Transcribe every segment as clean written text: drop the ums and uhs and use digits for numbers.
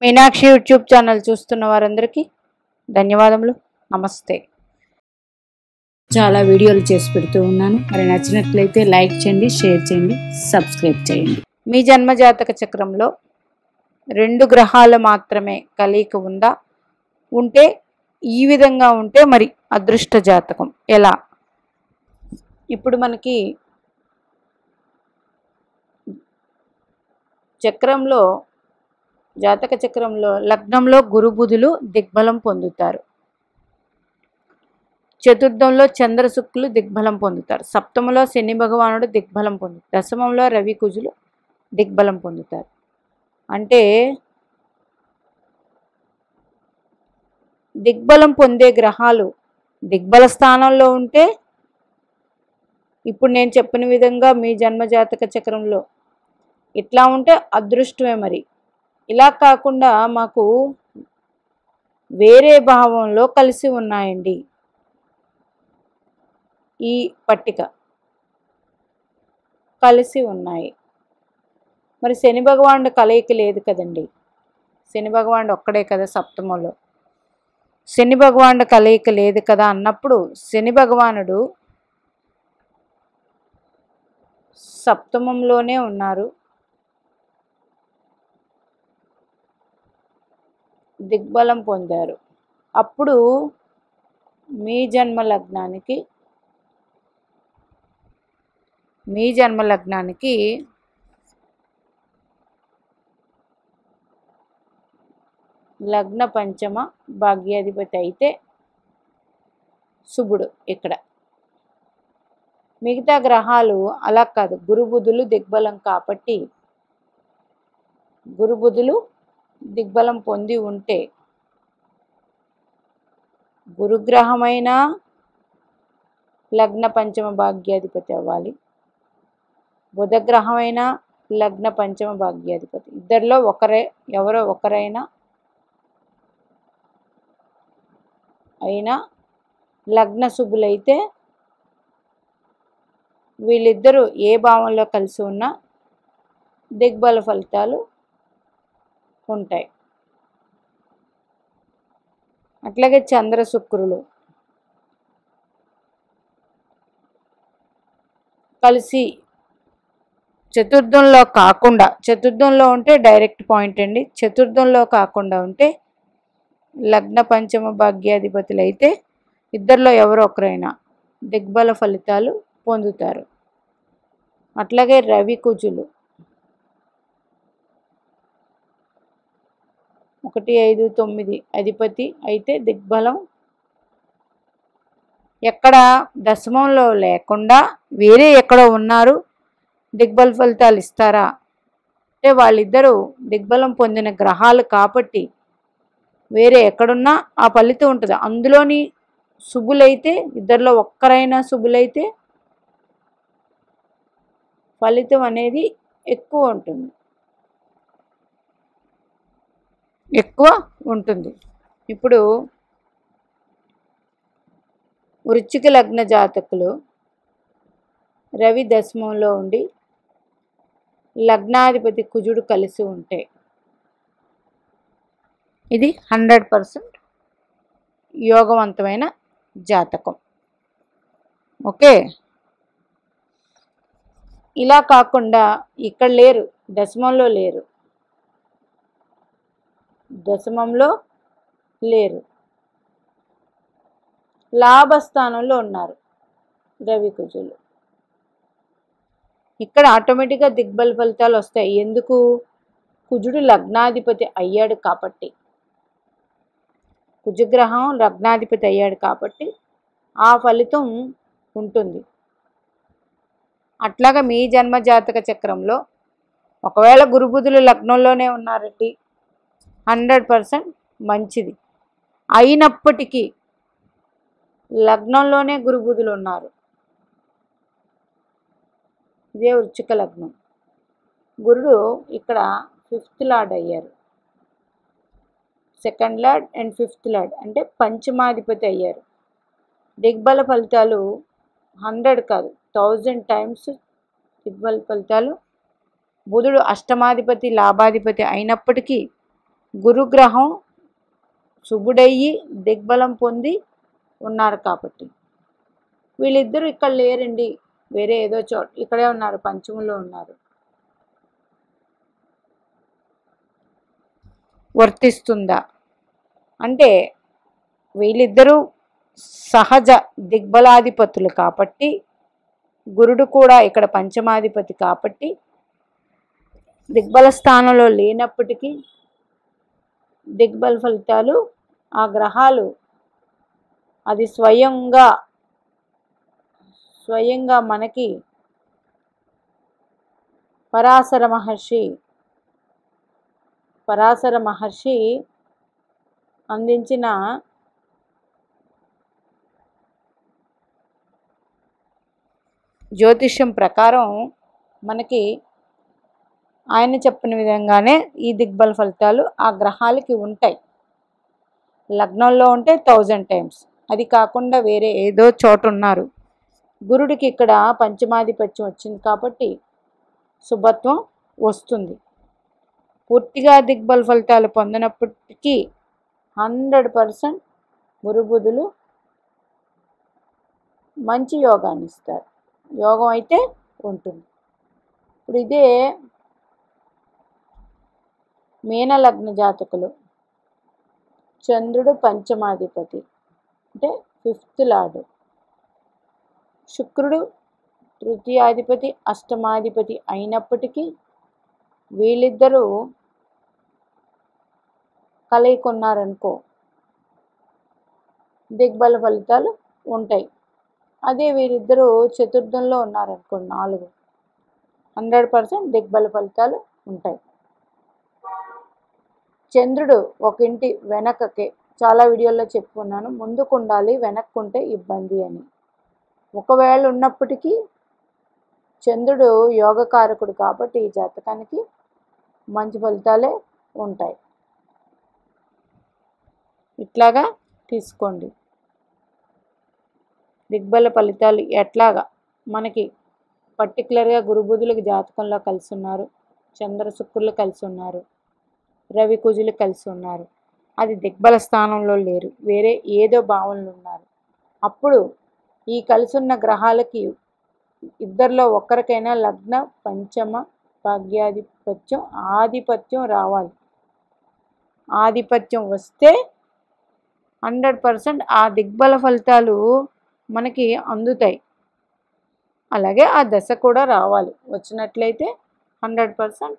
Meenakshi YouTube channel చూస్తున్న వారందరికీ ధన్యవాదములు. నమస్తే. చాలా వీడియోలు చేసి పెడుతూ ఉన్నాను. మరి నచ్చినట్లయితే లైక్ చేయండి, షేర్ చేయండి, సబ్స్క్రైబ్ చేయండి. మీ జన్మజాతక చక్రంలో 2 గ్రహాలు మాత్రమే కలయిక ఉందా? ఉంటే ఈ విధంగా ఉంటే మరి అదృష్ట జాతకం ఎలా? ఇప్పుడు మనకి చక్రంలో జాతక చక్రంలో లగ్నంలో గురు బుధులు దిగ్బలం పొందుతారు. చతుర్థంలో చంద్ర శుక్రులు దిగ్బలం పొందుతారు. సప్తమలో శని భగవానుడు దిగ్బలం పొందుతారు. దశమంలో రవి కుజులు దిగ్బలం పొందుతారు. అంటే దిగ్బలం పొందే గ్రహాలు దిగ్బల స్థానంలో ఉంటే ఇప్పుడు నేను చెప్పిన విధంగా మీ జన్మజాతక చక్రంలో ఇట్లా ఉంటే అదృష్టమే. మరి ఇలా కాకుండా మాకు వేరే భావంలో కలిసి ఉన్నాయండి ఈ పట్టిక కలిసి ఉన్నాయి. మరి శని భగవానుడు కలయిక లేదు కదండి. శని భగవానుడు ఒక్కడే కదా సప్తమంలో. శని భగవానుడు కలయిక లేదు కదా అన్నప్పుడు శని భగవానుడు సప్తమంలోనే ఉన్నారు. దిగ్బలం పొందారు. అప్పుడు మీ జన్మ లగ్నానికి లగ్న పంచమ భాగ్యాధిపతి అయితే శుభుడు. ఇక్కడ మిగతా గ్రహాలు అలా కాదు. గురు బుధులు దిగ్బలం కాబట్టి గురు బుధులు దిగ్బలం పొంది ఉంటే గురుగ్రహమైన లగ్న పంచమ భాగ్యాధిపతి అవ్వాలి. బుధగ్రహమైన లగ్న పంచమ భాగ్యాధిపతి. ఇద్దరిలో ఎవరో ఒకరైనా లగ్న శుభులైతే వీళ్ళిద్దరూ ఏ భావంలో కలిసి ఉన్నా దిగ్బల ఫలితాలు ఉంటాయి. అట్లాగే చంద్ర శుక్రులు కలిసి చతుర్థంలో ఉంటే డైరెక్ట్ పాయింట్ అండి. చతుర్థంలో కాకుండా ఉంటే లగ్న పంచమ భాగ్యాధిపతులు అయితే ఇద్దరిలో ఎవరో ఒకరైనా దిగ్బల ఫలితాలు పొందుతారు. అట్లాగే రవి కుజులు 1, 5, 9 అధిపతి అయితే దిగ్బలం. ఎక్కడ దశమంలో లేకుండా వేరే ఎక్కడో ఉన్నారు, దిగ్బల ఫలితాలు ఇస్తారా అంటే వాళ్ళిద్దరూ దిగ్బలం పొందిన గ్రహాలు కాబట్టి వేరే ఎక్కడున్నా ఆ ఫలితం ఉంటుంది. అందులోని శుభులైతే ఇద్దరిలో ఒక్కరైనా శుభులైతే ఫలితం అనేది ఎక్కువ ఉంటుంది. ఇప్పుడు వృశ్చిక లగ్న జాతకులు రవి దశమంలో ఉండి లగ్నాధిపతి కుజుడు కలిసి ఉంటే ఇది 100% యోగవంతమైన జాతకం. ఓకే. ఇలా కాకుండా ఇక్కడ లేరు, దశమంలో లేరు, లాభస్థానంలో ఉన్నారు రవి కుజులు. ఇక్కడ ఆటోమేటిక్గా దిగ్బల ఫలితాలు వస్తాయి. ఎందుకు? కుజుడు లగ్నాధిపతి అయ్యాడు కాబట్టి, కుజగ్రహం లగ్నాధిపతి అయ్యాడు కాబట్టి ఆ ఫలితం ఉంటుంది. అట్లాగా మీ జన్మజాతక చక్రంలో ఒకవేళ గురుబుధులు లగ్నంలోనే ఉన్నారండి 100% మంచిది. అయినప్పటికీ లగ్నంలోనే గురుబుధులు ఉన్నారు. ఇదే వృశ్చిక లగ్నం. గురుడు ఇక్కడ 5th లార్డ్ అయ్యారు. 2nd lord and 5th lord అంటే పంచమాధిపతి అయ్యారు. దిగ్బల ఫలితాలు 100 కాదు 1000 టైమ్స్ దిగ్బల ఫలితాలు. బుధుడు అష్టమాధిపతి లాభాధిపతి అయినప్పటికీ గురుగ్రహం శుభుడయ్యి దిగ్బలం పొంది ఉన్నారు కాబట్టి. వీళ్ళిద్దరూ ఇక్కడ లేరండి, వేరే ఏదో చోట ఇక్కడే ఉన్నారు, పంచమంలో ఉన్నారు. వర్తిస్తుందా అంటే వీళ్ళిద్దరూ సహజ దిగ్బలాధిపతులు కాబట్టి, గురుడు కూడా ఇక్కడ పంచమాధిపతి కాబట్టి దిగ్బల స్థానంలో లేనప్పటికీ దిగ్బల ఫలితాలు ఆ గ్రహాలు అది స్వయంగా మనకి పరాశర మహర్షి అందించిన జ్యోతిష్యం ప్రకారం మనకి ఆయన చెప్పిన విధంగానే ఈ దిగ్బల ఫలితాలు ఆ గ్రహాలకి ఉంటాయి. లగ్నంలో ఉంటే 1000 టైమ్స్, అది కాకుండా వేరే ఏదో చోట ఉన్నారు. గురుడికి ఇక్కడ పంచమాధిపత్యం వచ్చింది కాబట్టి శుభత్వం వస్తుంది. పూర్తిగా దిగ్బల ఫలితాలు పొందినప్పటికీ 100% గురుబుధులు మంచి యోగాన్ని ఇస్తారు. యోగం అయితే ఉంటుంది. ఇప్పుడు ఇదే మీన లగ్న జాతకులు, చంద్రుడు పంచమాధిపతి అంటే 5th లార్డ్, శుక్రుడు తృతీయాధిపతి అష్టమాధిపతి అయినప్పటికీ వీళ్ళిద్దరూ కలయికున్నారనుకో దిగ్బల ఫలితాలు ఉంటాయి. అదే వీరిద్దరూ చతుర్థంలో ఉన్నారనుకో 4, 100% దిగ్బల ఫలితాలు ఉంటాయి. చంద్రుడు ఒక ఇంటి వెనకకే, చాలా వీడియోల్లో చెప్పుకున్నాను, ముందుకు ఉండాలి వెనక్కుంటే ఇబ్బంది అని. ఒకవేళ ఉన్నప్పటికీ చంద్రుడు యోగకారకుడు కాబట్టి ఈ జాతకానికి మంచి ఫలితాలే ఉంటాయి. ఇట్లాగా తీసుకోండి. దిగ్బల ఫలితాలు ఎట్లాగా మనకి పర్టికులర్గా గురుబుధులకు జాతకంలో కలిసి ఉన్నారు, చంద్ర శుక్రులు కలిసి ఉన్నారు, రవి కుజులు కలిసి ఉన్నారు, అది దిగ్బల స్థానంలో లేరు, వేరే ఏదో భావనలు ఉన్నారు. అప్పుడు ఈ కలిసి ఉన్న గ్రహాలకి ఇద్దరిలో ఒక్కరికైనా లగ్న పంచమ భాగ్యాధిపత్యం ఆధిపత్యం రావాలి. ఆధిపత్యం వస్తే 100% ఆ దిగ్బల ఫలితాలు మనకి అందుతాయి. అలాగే ఆ దశ కూడా రావాలి. వచ్చినట్లయితే 100%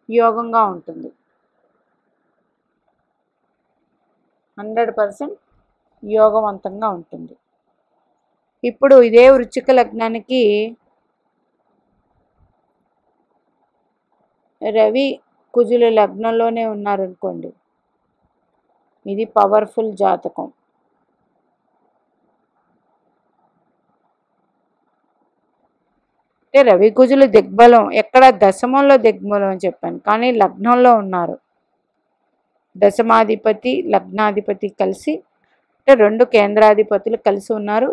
యోగంగా ఉంటుంది. 100% యోగవంతంగా ఉంటుంది. ఇప్పుడు ఇదే వృశ్చిక లగ్నానికి రవి కుజుల లగ్నంలోనే ఉన్నారనుకోండి, ఇది పవర్ఫుల్ జాతకం. అంటే రవి కుజులు దిగ్బలం ఎక్కడ దశమంలో దిగ్బలం అని చెప్పాను, కానీ లగ్నంలో ఉన్నారు. దశమాధిపతి లగ్నాధిపతి కలిసి అంటే 2 కేంద్రాధిపతులు కలిసి ఉన్నారు.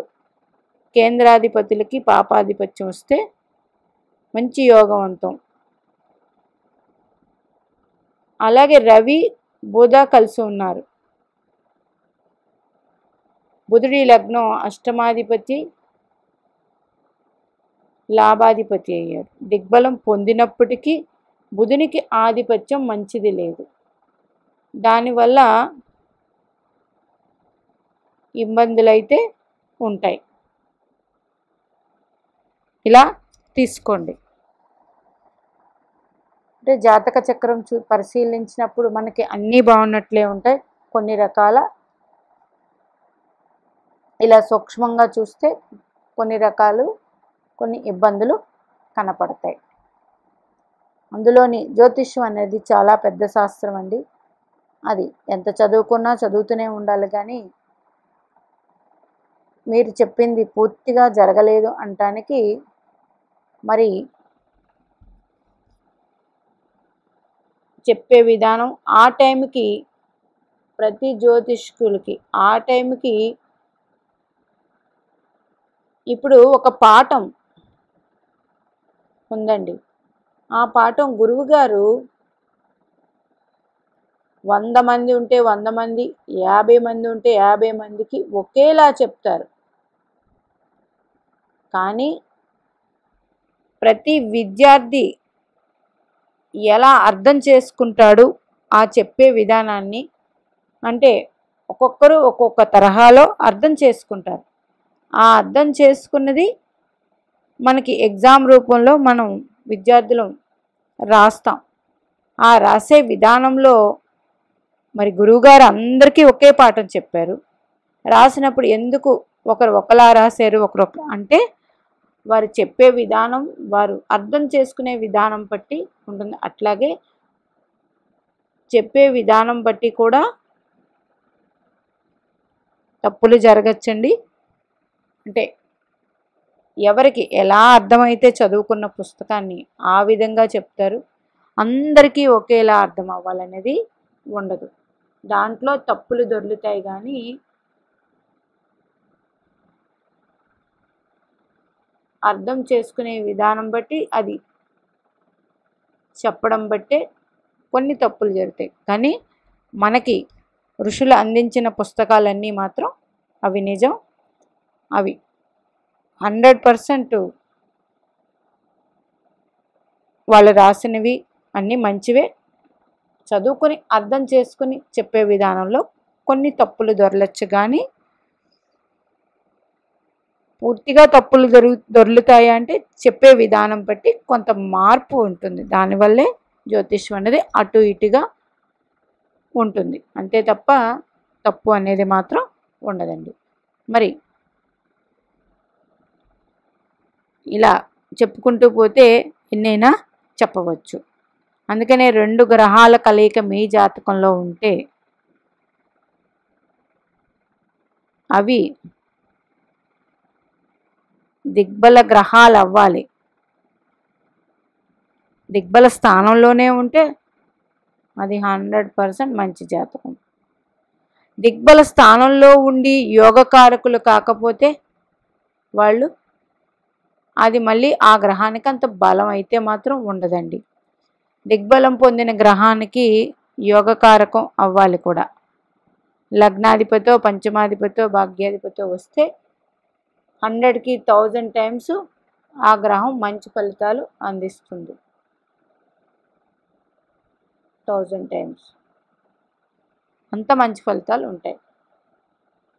కేంద్రాధిపతులకి పాపాధిపత్యం వస్తే మంచి యోగవంతం. అలాగే రవి బుధ కలిసి ఉన్నారు. బుధుడి లగ్నం అష్టమాధిపతి లాభాధిపతి అయ్యాడు. దిగ్బలం పొందినప్పటికీ బుధునికి ఆధిపత్యం మంచిది లేదు, దానివల్ల ఇబ్బందులు అయితే ఉంటాయి. ఇలా తీసుకోండి. అంటే జాతక చక్రం పరిశీలించినప్పుడు మనకి అన్నీ బాగున్నట్లే ఉంటాయి. కొన్ని రకాల ఇలా సూక్ష్మంగా చూస్తే కొన్ని ఇబ్బందులు కనపడతాయి. అందులోని జ్యోతిష్యం అనేది చాలా పెద్ద శాస్త్రం అండి. అది ఎంత చదువుకున్నా చదువుతూనే ఉండాలి, కానీ మీరు చెప్పింది పూర్తిగా జరగలేదు అనటానికి మరి చెప్పే విధానం ఆ టైంకి ప్రతి జ్యోతిష్కులకి ఆ టైంకి ఇప్పుడు ఒక పాఠం ఉందండి. ఆ పాఠం గురువుగారు 100 మంది ఉంటే 100 మంది, 50 మంది ఉంటే 50 మందికి ఒకేలా చెప్తారు. కానీ ప్రతి విద్యార్థి ఎలా అర్థం చేసుకుంటాడు ఆ చెప్పే విధానాన్ని అంటే ఒక్కొక్కరు ఒక్కొక్క తరహాలో అర్థం చేసుకుంటారు. ఆ అర్థం చేసుకున్నది మనకి ఎగ్జామ్ రూపంలో మనం విద్యార్థులం రాస్తాం. ఆ రాసే విధానంలో మరి గురువుగారు అందరికీ ఒకే పాఠం చెప్పారు. రాసినప్పుడు ఎందుకు ఒకరు ఒకలా రాశారు, ఒకరు అంటే వారు చెప్పే విధానం, వారు అర్థం చేసుకునే విధానం బట్టి ఉంటుంది. అట్లాగే చెప్పే విధానం బట్టి కూడా తప్పులు జరగచ్చండి. అంటే ఎవరికి ఎలా అర్థమైతే చదువుకున్న పుస్తకాన్ని ఆ విధంగా చెప్తారు. అందరికీ ఒకేలా అర్థం అవ్వాలనేది ఉండదు. దాంట్లో తప్పులు దొర్లుతాయి కానీ అర్థం చేసుకునే విధానం బట్టి అది చెప్పడం బట్టే కొన్ని తప్పులు జరుగుతాయి. కానీ మనకి ఋషులు అందించిన పుస్తకాలన్నీ మాత్రం అవి నిజం. అవి 100% వాళ్ళు రాసినవి అన్నీ మంచివే. చదువుకొని అర్థం చేసుకుని చెప్పే విధానంలో కొన్ని తప్పులు దొరలచ్చు కానీ పూర్తిగా తప్పులు దొర్లుతాయి అంటే చెప్పే విధానం బట్టి కొంత మార్పు ఉంటుంది. దానివల్లే జ్యోతిష్యం అనేది అటు ఇటుగా ఉంటుంది. అంతే తప్ప తప్పు అనేది మాత్రం ఉండదండి. మరి ఇలా చెప్పుకుంటూ పోతే ఎన్నైనా చెప్పవచ్చు. అందుకనే 2 గ్రహాల కలయిక మీ జాతకంలో ఉంటే అవి దిగ్బల గ్రహాలు అవ్వాలి. దిగ్బల స్థానంలోనే ఉంటే అది 100% మంచి జాతకం. దిగ్బల స్థానంలో ఉండి యోగకారకులు కాకపోతే వాళ్ళు అది మళ్ళీ ఆ గ్రహానికి అంత బలం అయితే మాత్రం ఉండదండి. దిగ్బలం పొందిన గ్రహానికి యోగకారకం అవ్వాలి కూడా. లగ్నాధిపతో పంచమాధిపతో భాగ్యాధిపతో వస్తే 100కి 1000 టైమ్స్ ఆ గ్రహం మంచి ఫలితాలు అందిస్తుంది. 1000 టైమ్స్ అంత మంచి ఫలితాలు ఉంటాయి.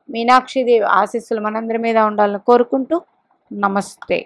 మీనాక్షిదేవి ఆశీస్సులు మనందరి మీద ఉండాలని కోరుకుంటూ నమస్తే.